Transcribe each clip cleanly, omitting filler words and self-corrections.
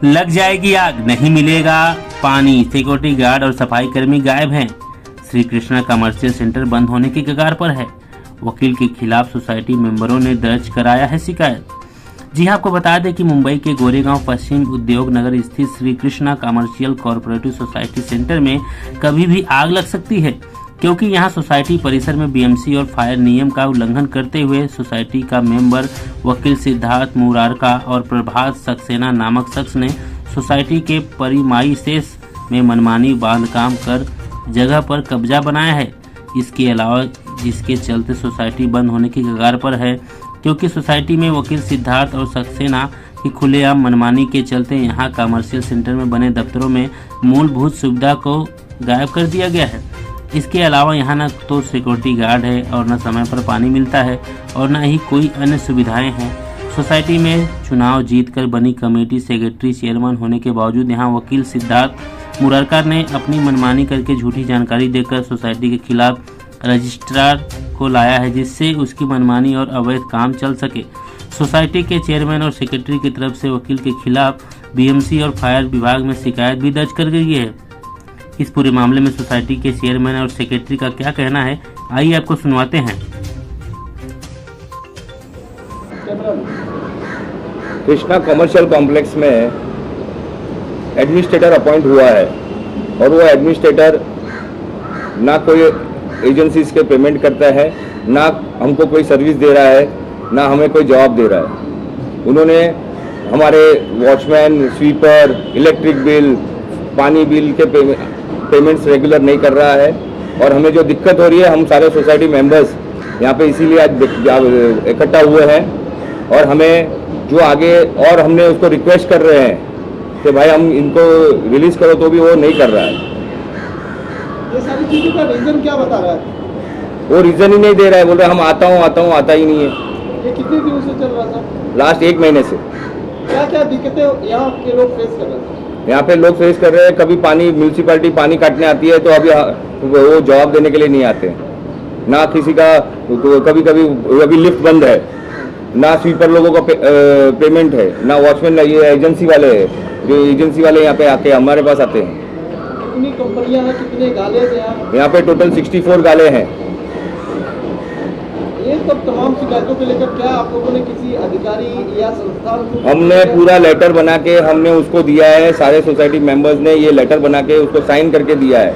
लग जाएगी आग, नहीं मिलेगा पानी, सिक्योरिटी गार्ड और सफाई कर्मी गायब हैं। श्री कृष्णा कमर्शियल सेंटर बंद होने की कगार पर है। वकील के खिलाफ सोसाइटी मेंबरों ने दर्ज कराया है शिकायत। जी हां, आपको बता दें कि मुंबई के गोरेगांव पश्चिम उद्योग नगर स्थित Shri Krishna commercial cooperative society centre में कभी भी आग लग सकती है, क्योंकि यहां सोसाइटी परिसर में बीएमसी और फायर नियम का उल्लंघन करते हुए सोसाइटी का मेंबर वकील सिद्धार्थ मुरारका और प्रभात सक्सेना नामक शख्स ने सोसाइटी के परिमाई शेष में मनमानी बांधकाम कर जगह पर कब्जा बनाया है। इसके अलावा जिसके चलते सोसाइटी बंद होने की कगार पर है, क्योंकि सोसाइटी में वकील सिद्धार्थ और सक्सेना की खुलेआम मनमानी के चलते यहां कमर्शियल सेंटर में बने दफ्तरों में मूलभूत सुविधा को गायब कर दिया गया है। इसके अलावा यहाँ न तो सिक्योरिटी गार्ड है और न समय पर पानी मिलता है और न ही कोई अन्य सुविधाएं हैं। सोसाइटी में चुनाव जीतकर बनी कमेटी सेक्रेटरी चेयरमैन होने के बावजूद यहाँ वकील सिद्धार्थ मुरारका ने अपनी मनमानी करके झूठी जानकारी देकर सोसाइटी के खिलाफ रजिस्ट्रार को लाया है, जिससे उसकी मनमानी और अवैध काम चल सके। सोसाइटी के चेयरमैन और सेक्रेटरी की तरफ से वकील के खिलाफ बीएमसी और फायर विभाग में शिकायत भी दर्ज कर गई है। इस पूरे मामले में सोसाइटी के चेयरमैन और सेक्रेटरी का क्या कहना है, आइए आपको सुनवाते हैं। कृष्णा कमर्शियल कॉम्प्लेक्स में एडमिनिस्ट्रेटर अपॉइंट हुआ है और वो एडमिनिस्ट्रेटर ना कोई एजेंसीज के पेमेंट करता है, ना हमको कोई सर्विस दे रहा है, ना हमें कोई जवाब दे रहा है। उन्होंने हमारे वॉचमैन, स्वीपर, इलेक्ट्रिक बिल, पानी बिल के पेमेंट्स रेगुलर नहीं कर रहा है और हमें जो दिक्कत हो रही है, हम सारे सोसाइटी मेंबर्स यहाँ पे इसीलिए आज इकट्ठा हुए हैं और हमें जो आगे और हमने उसको रिक्वेस्ट कर रहे हैं कि भाई हम इनको रिलीज करो, तो भी वो नहीं कर रहा है। ये सारी चीज़ों का रीजन क्या बता रहा है? वो रीजन ही नहीं दे रहा है, बोल रहा है हम आता हूँ, आता ही नहीं है। ये कितने दिनों से चल रहा था? लास्ट 1 महीने से। क्या क्या दिक्कतें यहाँ के लोग फेस कर रहे हैं? यहाँ पे लोग फेस कर रहे हैं, कभी पानी म्यूनसिपैलिटी पानी काटने आती है तो अभी वो जवाब देने के लिए नहीं आते, ना किसी का, तो कभी कभी अभी लिफ्ट बंद है, ना स्वीपर लोगों का पेमेंट है, ना वॉचमैन, ये एजेंसी वाले हैं, जो एजेंसी वाले यहाँ पे आके हमारे पास आते हैं। कितनी कंपनियां हैं, कितने गाले हैं यहाँ पे टोटल 64 गाले हैं। ये सब तमाम शिकायतों को लेकर क्या आप लोगों ने किसी अधिकारी या संस्थान को? हमने पूरा लेटर बना के हमने उसको दिया है, सारे सोसाइटी मेंबर्स ने ये लेटर बना के उसको साइन करके दिया है।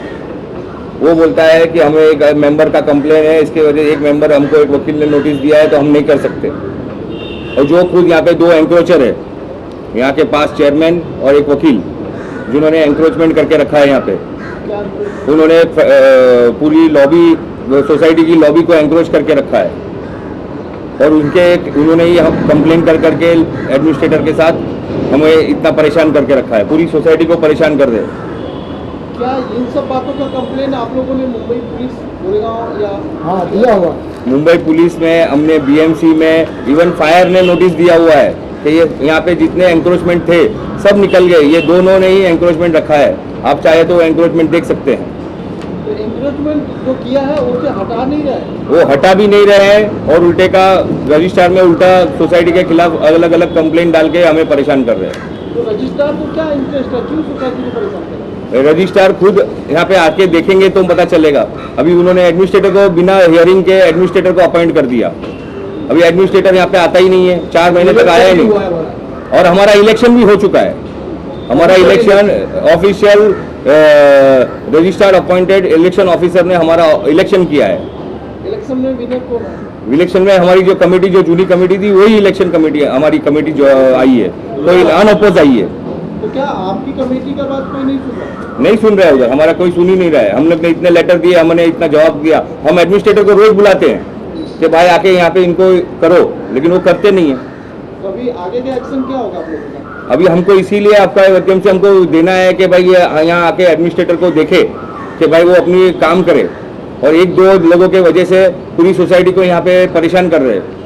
वो बोलता है कि हमें एक मेंबर का कंप्लेन है, इसके वजह एक मेंबर, हमको एक वकील ने नोटिस दिया है तो हम नहीं कर सकते। और जो खुद यहाँ पे 2 एंक्रोचर है, यहाँ के पास चेयरमैन और एक वकील, जिन्होंने एंक्रोचमेंट करके रखा है यहाँ पे, उन्होंने पूरी लॉबी, सोसाइटी की लॉबी को एंक्रोच करके रखा है और उन्होंने ही हम कंप्लेन कर करके एडमिनिस्ट्रेटर के साथ हमें इतना परेशान करके रखा है, पूरी सोसाइटी को परेशान कर दे। क्या इन सब बातों का कंप्लेन आप लोगों ने मुंबई पुलिस गोरेगांव या दिया हुआ? मुंबई पुलिस में, हमने बीएमसी में, इवन फायर ने नोटिस दिया हुआ है कि ये यहाँ पे जितने एंक्रोचमेंट थे सब निकल गए, ये दोनों ने ही एंक्रोचमेंट रखा है। आप चाहे तो एंक्रोचमेंट देख सकते हैं। तो एंक्रोचमेंट जो किया है उसे हटा नहीं रहे? वो हटा भी नहीं रहे हैं और उल्टे का रजिस्ट्रार में उल्टा सोसाइटी के खिलाफ अलग अलग कंप्लेंट डाल के हमें परेशान कर रहे हैं। तो रजिस्ट्रार को क्या इंटरेस्ट है, क्यों सोसाइटी को परेशान कर रहे हैं? रजिस्ट्रार खुद यहाँ पे आके देखेंगे तो पता चलेगा। अभी उन्होंने एडमिनिस्ट्रेटर को बिना हियरिंग के एडमिनिस्ट्रेटर को अपॉइंट कर दिया। अभी एडमिनिस्ट्रेटर यहाँ पे आता ही नहीं है, 4 महीने तक आया ही नहीं। और हमारा इलेक्शन भी हो चुका है, हमारा election official registrar appointed election officer ने हमारा इलेक्शन किया है। इलेक्शन में विनर कौन है? इलेक्शन में हमारी जो कमेटी, जो जूनी कमेटी थी, वही इलेक्शन कमेटी है, हमारी कमेटी जो आई है, कोई अनअपोज आई है। तो क्या आपकी कमेटी का बात कोई नहीं सुन रहा? नहीं सुन रहा है, उधर हमारा कोई सुन ही नहीं रहा है। हम लोग ने इतने लेटर दिए, हमने इतना जवाब दिया, हम एडमिनिस्ट्रेटर को रोज बुलाते हैं कि भाई आके यहाँ पे इनको करो, लेकिन वो करते नहीं है। तो अभी आगे का एक्शन क्या होगा आप लोगों का? अभी हमको इसीलिए आपका माध्यम से हमको देना है कि भाई यहाँ आके एडमिनिस्ट्रेटर को देखे कि भाई वो अपनी काम करे, और 1-2 लोगों के वजह से पूरी सोसाइटी को यहाँ पे परेशान कर रहे हैं।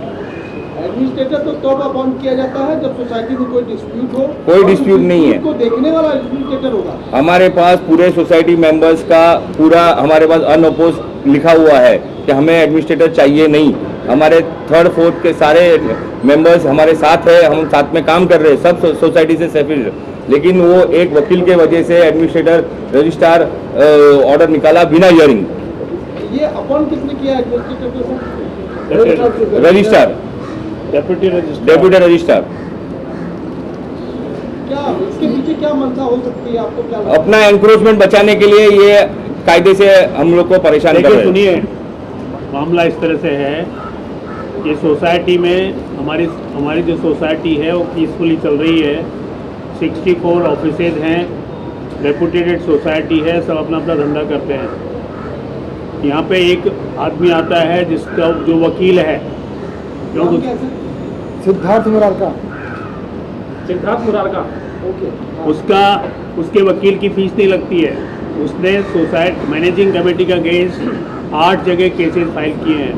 एडमिनिस्ट्रेटर तो तब अपॉइंट किया जाता है जब सोसाइटी में कोई डिस्प्यूट हो। कोई डिस्प्यूट नहीं है, को देखने वाला एडमिनिस्ट्रेटर होगा। हमारे पास पूरे सोसाइटी मेंबर्स का पूरा हमारे पास अनअपोज लिखा हुआ है कि हमें एडमिनिस्ट्रेटर चाहिए नहीं। हमारे 3rd 4th के सारे मेंबर्स हमारे साथ है, हम साथ में काम कर रहे हैं, सब सोसाइटी से सेपरेट, लेकिन वो एक वकील के वजह से एडमिनिस्ट्रेटर रजिस्ट्रार ऑर्डर निकाला बिना हियरिंग। ये अपॉइंट किसने किया एडमिनिस्ट्रेटर? Registrar, deputy registrar. क्या इसके पीछे क्या मंशा हो सकती है, आपको क्या लगता है? अपना एनक्रोचमेंट बचाने के लिए ये कायदे से हम लोग को परेशान कर देखिए रहे हैं। सुनिए, मामला इस तरह से है कि सोसाइटी में हमारी जो सोसाइटी है वो पीसफुली चल रही है। 64 ऑफिसेज हैं, रेपुटेटेड सोसाइटी है, सब अपना अपना धंधा करते हैं। यहाँ पे एक आदमी आता है जिसका जो वकील है, नाम क्योंकि क्या है सर? सिद्धार्थ मुरारका। ओके। उसके वकील की फीस नहीं लगती है। उसने सोसाइटी मैनेजिंग कमेटी का अगेंस्ट 8 जगह केसेस फाइल किए हैं,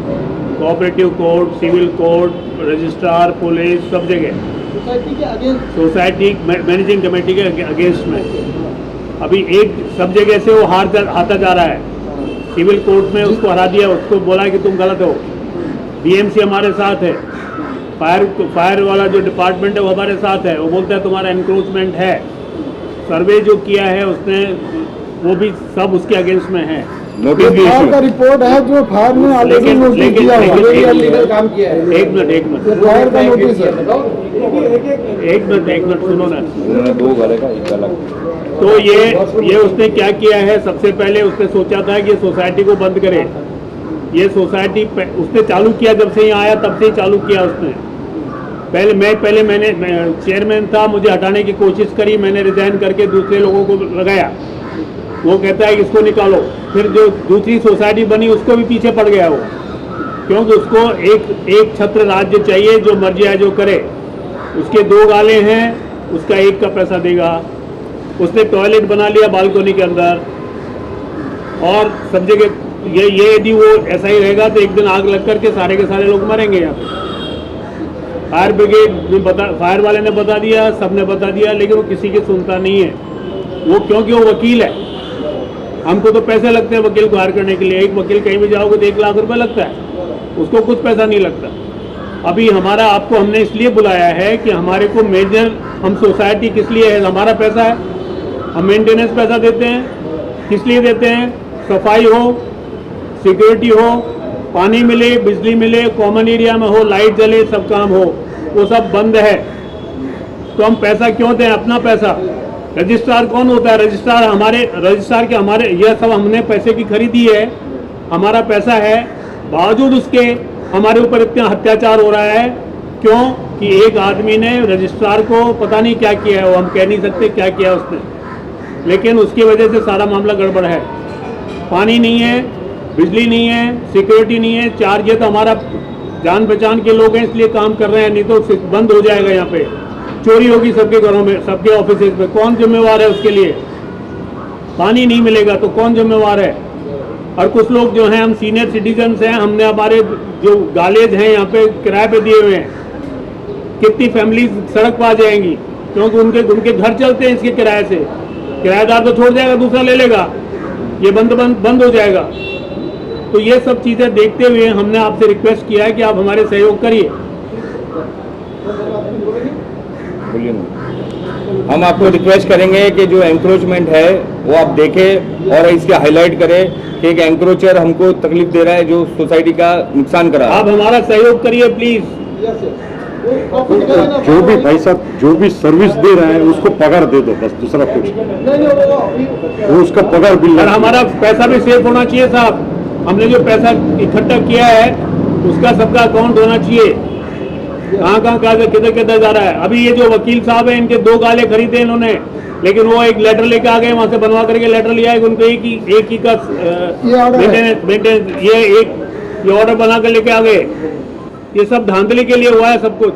cooperative court, civil court, registrar, police, सब जगह सोसाइटी के अगेंस्ट। सोसाइटी मैनेजिंग कमेटी के अगेंस्ट में। अभी एक सब जगह से वो हारता जा रहा है। सिविल कोर्ट में उसको हरा दिया, उसको बोला कि तुम गलत हो। बीएमसी हमारे साथ है, फायर वाला जो डिपार्टमेंट है वो हमारे साथ है, वो बोलता है तुम्हारा एनक्रोचमेंट है। सर्वे जो किया है उसने, वो भी सब उसके अगेंस्ट में है। नोटिस भी फायर issue। का रिपोर्ट है जो फायर ने ऑलरेडी नोटिस दिया हुआ है। लीगल काम किया है। एक मिनट ये फायर का नोटिस है। एक मिनट सुनो ना। उन्होंने 2 गाले का 1 गाला। तो ये उसने क्या किया है, सबसे पहले उसने सोचा था कि सोसाइटी को बंद करे। ये सोसाइटी उसने चालू किया, जब से यहाँ आया तब से ही चालू किया उसने। मैंने चेयरमैन था, मुझे हटाने की कोशिश करी, मैंने रिजाइन करके दूसरे लोगों को लगाया। वो कहता है कि इसको निकालो। फिर जो दूसरी सोसाइटी बनी उसको भी पीछे पड़ गया वो, क्योंकि उसको एक छत्र राज्य चाहिए, जो मर्जी है जो करे। उसके 2 गाले हैं, उसका 1 का पैसा देगा। उसने टॉयलेट बना लिया बालकनी के अंदर, और सब जगह ये यदि वो ऐसा ही रहेगा तो एक दिन आग लग करके सारे के सारे लोग मरेंगे यहाँ पे। फायर ब्रिगेड ने फायर वाले ने बता दिया, सबने बता दिया, लेकिन वो किसी की सुनता नहीं है। वो क्योंकि वो वकील है, हमको तो पैसे लगते हैं वकील को हायर करने के लिए। एक वकील कहीं भी जाओगे तो 1 लाख रुपए लगता है, उसको कुछ पैसा नहीं लगता। अभी आपको हमने इसलिए बुलाया है कि हमारे को मेजर, हम सोसाइटी किस लिए है, हमारा पैसा है, हम मेंटेनेंस पैसा देते हैं। किस लिए देते हैं? सफाई हो, सिक्योरिटी हो, पानी मिले, बिजली मिले, कॉमन एरिया में हो, लाइट जले, सब काम हो। वो सब बंद है, तो हम पैसा क्यों दें? अपना पैसा। रजिस्ट्रार कौन होता है? रजिस्ट्रार के हमारे, यह सब हमने पैसे की खरीदी है, हमारा पैसा है, बावजूद उसके हमारे ऊपर इतना अत्याचार हो रहा है। क्यों? कि एक आदमी ने रजिस्ट्रार को पता नहीं क्या किया है, वो हम कह नहीं सकते क्या किया उसने, लेकिन उसकी वजह से सारा मामला गड़बड़ है। पानी नहीं है, बिजली नहीं है, सिक्योरिटी नहीं है। चार्ज, ये तो हमारा जान पहचान के लोग हैं इसलिए काम कर रहे हैं, नहीं तो बंद हो जाएगा। यहाँ पे चोरी होगी सबके घरों में, सबके ऑफिस में। कौन जिम्मेवार है उसके लिए? पानी नहीं मिलेगा तो कौन जिम्मेवार है? और कुछ लोग जो हैं, हम सीनियर सिटीजन्स हैं, हमने हमारे जो गालेज हैं यहाँ पे किराए पे दिए हुए हैं। कितनी फैमिलीज सड़क पर आ जाएंगी, क्योंकि उनके घर चलते हैं इसके किराए से। किराएदार तो छोड़ जाएगा, दूसरा ले लेगा, ये बंद हो जाएगा। तो ये सब चीज़ें देखते हुए हमने आपसे रिक्वेस्ट किया है कि आप हमारे सहयोग करिए। बोलिए ना। हम आपको रिक्वेस्ट करेंगे कि जो एंक्रोचमेंट है वो आप देखें और इसके हाईलाइट करें कि एक एंक्रोचर हमको तकलीफ दे रहा है, जो सोसाइटी का नुकसान कर रहा है। आप हमारा सहयोग करिए प्लीज। जो भी भाई साहब जो भी सर्विस दे रहा है उसको पगार दे दो, बस दूसरा कुछ वो उसका पगार बिल। और हमारा पैसा भी सेफ होना चाहिए साहब। हमने जो पैसा इकट्ठा किया है उसका सबका अकाउंट होना चाहिए, कहाँ किधर जा रहा है। अभी ये जो वकील साहब हैं, इनके 2 गाले खरीदे इन्होंने, लेकिन वो एक लेटर लेके आ गए, वहां से बनवा करके लेटर लिया है उनको एक ही का मेंटेनेंस, ये ऑर्डर बना कर लेके आ गए। ये सब धांधली के लिए हुआ है सब कुछ।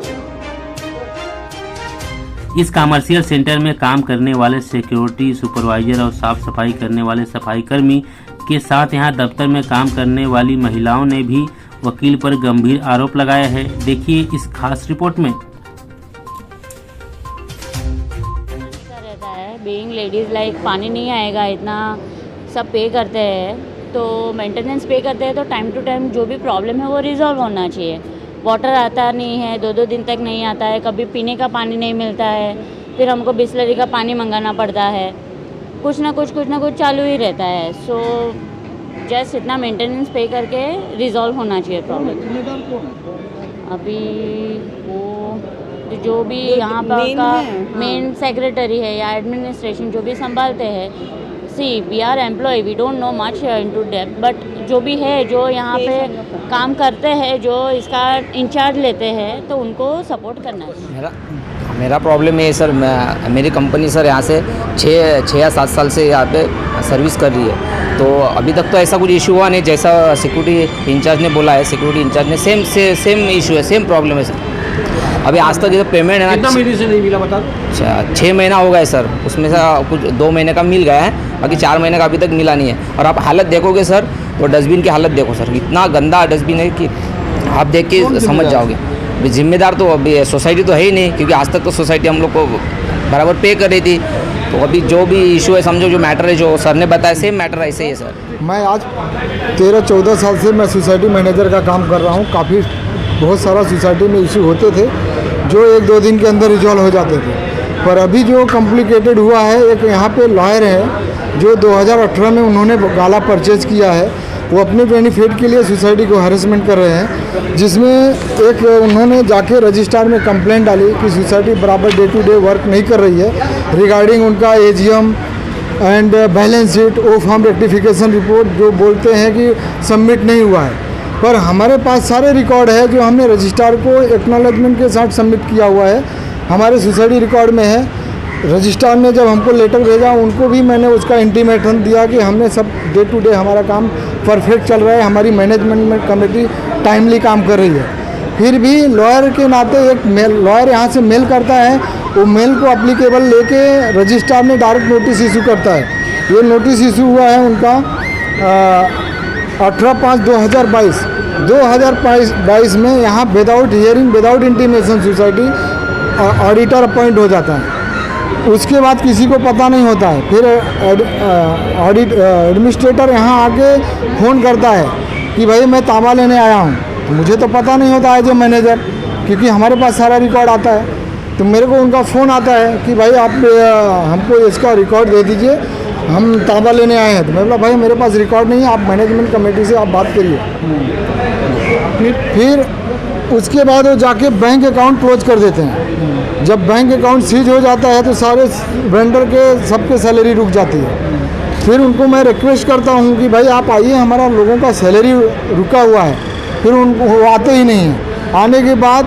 इस कमर्शियल सेंटर में काम करने वाले सिक्योरिटी सुपरवाइजर और साफ सफाई करने वाले सफाई कर्मी के साथ यहाँ दफ्तर में काम करने वाली महिलाओं ने भी वकील पर गंभीर आरोप लगाया है। देखिए इस खास रिपोर्ट में। रहता है बीइंग लेडीज़, लाइक पानी नहीं आएगा, इतना सब पे करते हैं, तो मेंटेनेंस पे करते हैं, तो टाइम टू टाइम जो भी प्रॉब्लम है वो रिजॉल्व होना चाहिए। वाटर आता नहीं है, 2-2 दिन तक नहीं आता है, कभी पीने का पानी नहीं मिलता है, फिर हमको बिस्लरी का पानी मंगाना पड़ता है, कुछ ना कुछ चालू ही रहता है। सो जस्ट इतना मेंटेनेंस पे करके रिजॉल्व होना चाहिए प्रॉब्लम। जिम्मेदार कौन है? अभी वो जो भी यहाँ पर का मेन सेक्रेटरी है या एडमिनिस्ट्रेशन जो भी संभालते हैं, see we are employ, we don't know much into depth, but जो भी है जो यहाँ पे काम करते हैं, जो इसका इंचार्ज लेते हैं, तो उनको सपोर्ट करना है। मेरा प्रॉब्लम ये है सर, मेरी कंपनी सर यहाँ से 6 या 7 साल से यहाँ पे सर्विस कर रही है, तो अभी तक तो ऐसा कुछ इशू हुआ नहीं। जैसा सिक्योरिटी इंचार्ज ने बोला है, सिक्योरिटी इंचार्ज ने सेम इशू है, सेम प्रॉब्लम है सर। अभी आज तक जो पेमेंट है ना, कितना महीने से नहीं मिला बता? 6 महीना हो गया है सर, उसमें से कुछ 2 महीने का मिल गया है, बाकी 4 महीने का अभी तक मिला नहीं है। और आप हालत देखोगे सर, तो डस्टबिन की हालत देखो सर, इतना गंदा डस्टबिन है कि आप देख के समझ जाओगे। अभी जिम्मेदार तो अभी सोसाइटी तो है ही नहीं, क्योंकि आज तक तो सोसाइटी हम लोग को बराबर पे कर रही थी। तो अभी जो भी इशू है, समझो जो मैटर है, जो सर ने बताया सेम मैटर ऐसे ही है सर। मैं आज 13-14 साल से मैं सोसाइटी मैनेजर का काम कर रहा हूँ। काफ़ी बहुत सारा सोसाइटी में इशू होते थे जो 1-2 दिन के अंदर रिजॉल्व हो जाते थे, पर अभी जो कॉम्प्लिकेटेड हुआ है, एक यहाँ पे लॉयर है जो 2018 में उन्होंने गाला परचेज किया है, वो अपने बेनिफिट के लिए सोसाइटी को हैरेसमेंट कर रहे हैं, जिसमें एक उन्होंने जाके रजिस्ट्रार में कंप्लेंट डाली कि सोसाइटी बराबर डे टू डे वर्क नहीं कर रही है रिगार्डिंग उनका AGM and balance sheet O form rectification report, जो बोलते हैं कि सबमिट नहीं हुआ है। पर हमारे पास सारे रिकॉर्ड है जो हमने रजिस्ट्रार को एक्नॉलेजमेंट के साथ सबमिट किया हुआ है, हमारे सोसाइटी रिकॉर्ड में है। रजिस्ट्रार ने जब हमको लेटर भेजा, उनको भी मैंने उसका इंटीमेशन दिया कि हमने सब डे टू डे हमारा काम परफेक्ट चल रहा है, हमारी मैनेजमेंट कमेटी टाइमली काम कर रही है। फिर भी लॉयर के नाते एक लॉयर यहाँ से मेल करता है, वो मेल को अप्लीकेबल लेके रजिस्ट्रार में डायरेक्ट नोटिस इशू करता है। ये नोटिस इशू हुआ है उनका 18/5/2022 में। यहाँ without hearing, without intimation society auditor appoint हो जाता है। उसके बाद किसी को पता नहीं होता है। फिर एडमिनिस्ट्रेटर यहाँ आके फ़ोन करता है कि भाई मैं ताबा लेने आया हूँ, तो मुझे तो पता नहीं होता है जो मैनेजर, क्योंकि हमारे पास सारा रिकॉर्ड आता है। तो मेरे को उनका फ़ोन आता है कि भाई आप हमको इसका रिकॉर्ड दे दीजिए, हम ताबा लेने आए हैं। तो मैं बोला भाई मेरे पास रिकॉर्ड नहीं है, आप मैनेजमेंट कमेटी से आप बात करिए। फिर उसके बाद वो जाके बैंक अकाउंट क्लोज कर देते हैं। जब बैंक अकाउंट सीज हो जाता है तो सारे वेंडर के सबके सैलरी रुक जाती है। फिर उनको मैं रिक्वेस्ट करता हूँ कि भाई आप आइए, हमारा लोगों का सैलरी रुका हुआ है। फिर उनको वो आते ही नहीं हैं। आने के बाद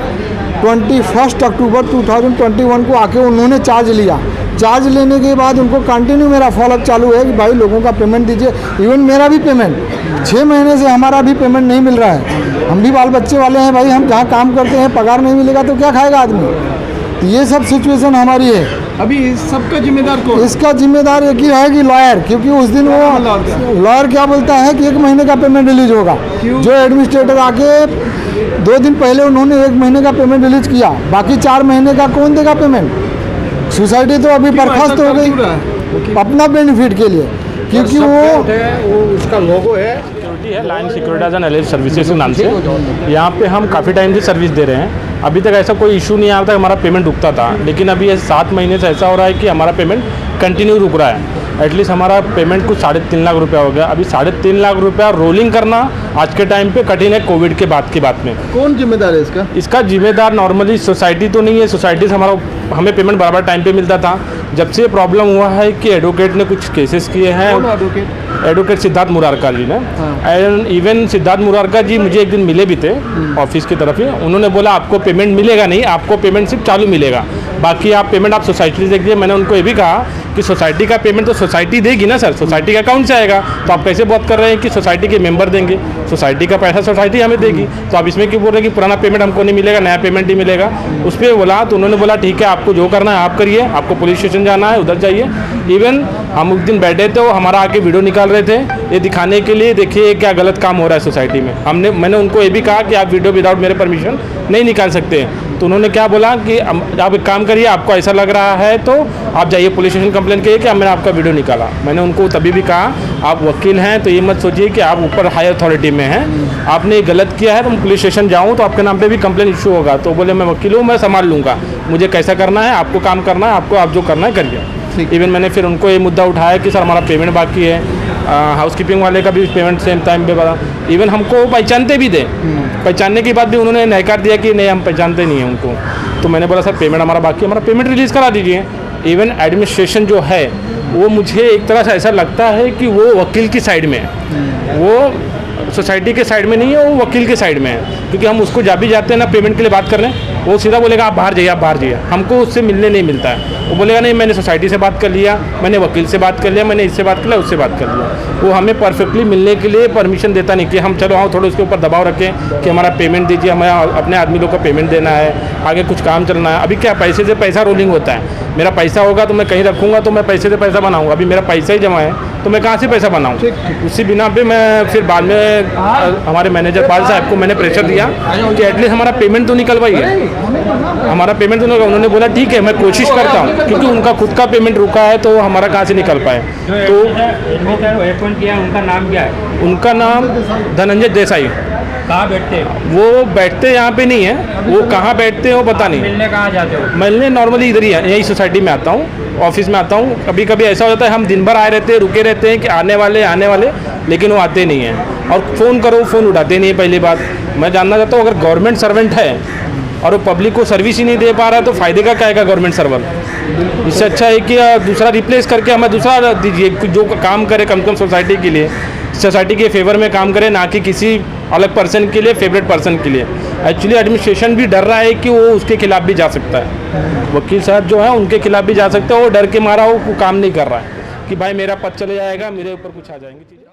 21 अक्टूबर 2021 को आके उन्होंने चार्ज लिया। चार्ज लेने के बाद उनको कंटिन्यू मेरा फॉलोअप चालू है कि भाई लोगों का पेमेंट दीजिए। इवन मेरा भी पेमेंट 6 महीने से हमारा भी पेमेंट नहीं मिल रहा है। हम भी बाल बच्चे वाले हैं भाई, हम जहाँ काम करते हैं पगार नहीं मिलेगा तो क्या खाएगा आदमी। तो ये सब सिचुएशन हमारी है। अभी इस सबका जिम्मेदार कौन? इसका जिम्मेदार एक ही है कि लॉयर, क्योंकि उस दिन वो लॉयर क्या बोलता है कि 1 महीने का पेमेंट रिलीज होगा। जो एडमिनिस्ट्रेटर आके 2 दिन पहले उन्होंने 1 महीने का पेमेंट रिलीज किया, बाकी 4 महीने का कौन देगा पेमेंट? सोसाइटी तो अभी बर्खास्त हो गई अपना बेनिफिट के लिए, क्योंकि वो उसका लोगो है line securities and LIC services के नाम से। यहाँ पे हम काफ़ी टाइम से सर्विस दे रहे हैं। अभी तक ऐसा कोई इशू नहीं आ रहा था, हमारा पेमेंट रुकता था, लेकिन अभी 7 महीने से ऐसा हो रहा है कि हमारा पेमेंट कंटिन्यू रुक रहा है। एटलीस्ट हमारा पेमेंट कुछ 3.5 लाख रुपया हो गया। अभी 3.5 लाख रुपया रोलिंग करना आज के टाइम पे कठिन है, कोविड के बाद की बात में। कौन जिम्मेदार है इसका? इसका जिम्मेदार नॉर्मली सोसाइटी तो नहीं है, सोसाइटी से हमें पेमेंट बराबर टाइम पे मिलता था। जब से प्रॉब्लम हुआ है कि एडवोकेट ने कुछ केसेस किए हैं। एडवोकेट सिद्धार्थ मुरारका जी ने, एंड इवन सिद्धार्थ मुरारका जी मुझे एक दिन मिले भी थे ऑफिस की तरफ ही। उन्होंने बोला आपको पेमेंट मिलेगा नहीं, आपको पेमेंट सिर्फ चालू मिलेगा, बाकी आप पेमेंट आप सोसाइटी से देखिए। मैंने उनको ये भी कहा कि सोसाइटी का पेमेंट तो सोसाइटी देगी ना सर, सोसाइटी का अकाउंट से आएगा, तो आप कैसे बात कर रहे हैं कि सोसाइटी के मेंबर देंगे? सोसाइटी का पैसा सोसाइटी हमें देगी, तो आप इसमें क्यों बोल रहे हैं कि पुराना पेमेंट हमको नहीं मिलेगा, नया पेमेंट ही मिलेगा? उस पर बोला तो उन्होंने बोला ठीक है, आपको जो करना है आप करिए, आपको पुलिस स्टेशन जाना है उधर जाइए। इवन हम उस दिन बैठे थे, वो हमारा आके वीडियो निकाल रहे थे ये दिखाने के लिए, देखिए क्या गलत काम हो रहा है सोसाइटी में। मैंने उनको ये भी कहा कि आप वीडियो विदाउट मेरे परमिशन नहीं निकाल सकते हैं। तो उन्होंने क्या बोला कि आप एक काम करिए, आपको ऐसा लग रहा है तो आप जाइए पुलिस स्टेशन कंप्लेंट करिए कि मैंने आपका वीडियो निकाला। मैंने उनको तभी भी कहा आप वकील हैं तो ये मत सोचिए कि आप ऊपर हाई अथॉरिटी में हैं, आपने गलत किया है तो मैं पुलिस स्टेशन जाऊँ तो आपके नाम पे भी कंप्लेंट इशू होगा। तो बोले मैं वकील हूँ, मैं संभाल लूँगा, मुझे कैसा करना है, आपको काम करना है, आपको आप जो करना है करिए। इवन मैंने फिर उनको ये मुद्दा उठाया कि सर हमारा पेमेंट बाकी है, हाउसकीपिंग वाले का भी पेमेंट सेम टाइम पे बता, इवन हमको पहचानते भी थे, पहचानने के बाद भी उन्होंने नकार दिया कि नहीं हम पहचानते नहीं हैं उनको। तो मैंने बोला सर पेमेंट हमारा बाकी है, हमारा पेमेंट रिलीज़ करा दीजिए। इवन एडमिनिस्ट्रेशन जो है वो मुझे एक तरह से ऐसा लगता है कि वो वकील की साइड में है, वो सोसाइटी के साइड में नहीं है, वो वकील के साइड में है। क्योंकि हम उसको जब भी जाते हैं ना पेमेंट के लिए बात करने, वो सीधा बोलेगा आप बाहर जाइए, आप बाहर जाइए, हमको उससे मिलने नहीं मिलता है। वो बोलेगा नहीं मैंने सोसाइटी से बात कर लिया, मैंने वकील से बात कर लिया, मैंने इससे बात कर लिया, उससे बात कर लिया। वो हमें परफेक्टली मिलने के लिए परमिशन देता नहीं कि हम चलो हाँ थोड़ा उसके ऊपर दबाव रखें कि हमारा पेमेंट दीजिए, हमें अपने आदमी लोग का पेमेंट देना है, आगे कुछ काम चलना है। अभी क्या पैसे से पैसा रोलिंग होता है, मेरा पैसा होगा तो मैं कहीं रखूँगा तो मैं पैसे से पैसा बनाऊँगा, अभी मेरा पैसा ही जमा है तो मैं कहाँ से पैसा बनाऊँ। उसी बिना पे मैं फिर बाद में हमारे मैनेजर पाल साहब को मैंने प्रेशर दिया कि एटलीस्ट हमारा पेमेंट तो निकलवाइए, हमारा पेमेंट तो निकल। उन्होंने बोला ठीक है मैं कोशिश करता हूँ, क्योंकि उनका खुद का पेमेंट रुका है तो हमारा कहाँ से निकल पाए। तो उनका नाम क्या है? उनका नाम धनंजय देसाई। कहाँ बैठते हैं वो? बैठते यहाँ पे नहीं है, वो कहाँ बैठते हैं वो पता नहीं। मिलने कहाँ जाते हो? मिलने नॉर्मली इधर ही है, यही सोसाइटी में आता हूँ, ऑफिस में आता हूँ। कभी कभी ऐसा होता है हम दिन भर आए रहते हैं, रुके रहते हैं कि आने वाले, लेकिन वो आते नहीं हैं। और फ़ोन करो फ़ोन उठाते नहीं है। पहली बात मैं जानना चाहता हूँ अगर गवर्नमेंट सर्वेंट है और वो पब्लिक को सर्विस ही नहीं दे पा रहा है तो फ़ायदे का क्या है गवर्नमेंट सर्वर। इससे अच्छा है कि दूसरा रिप्लेस करके हमें दूसरा दीजिए जो काम करे कम से कम सोसाइटी के लिए, सोसाइटी के फेवर में काम करे, ना कि किसी अलग पर्सन के लिए, फेवरेट पर्सन के लिए। एक्चुअली एडमिनिस्ट्रेशन भी डर रहा है कि वो उसके खिलाफ भी जा सकता है, वकील साहब जो है उनके खिलाफ भी जा सकता है। वो डर के मारा वो काम नहीं कर रहा है कि भाई मेरा पद चले जाएगा, मेरे ऊपर कुछ आ जाएंगे चीज़ें।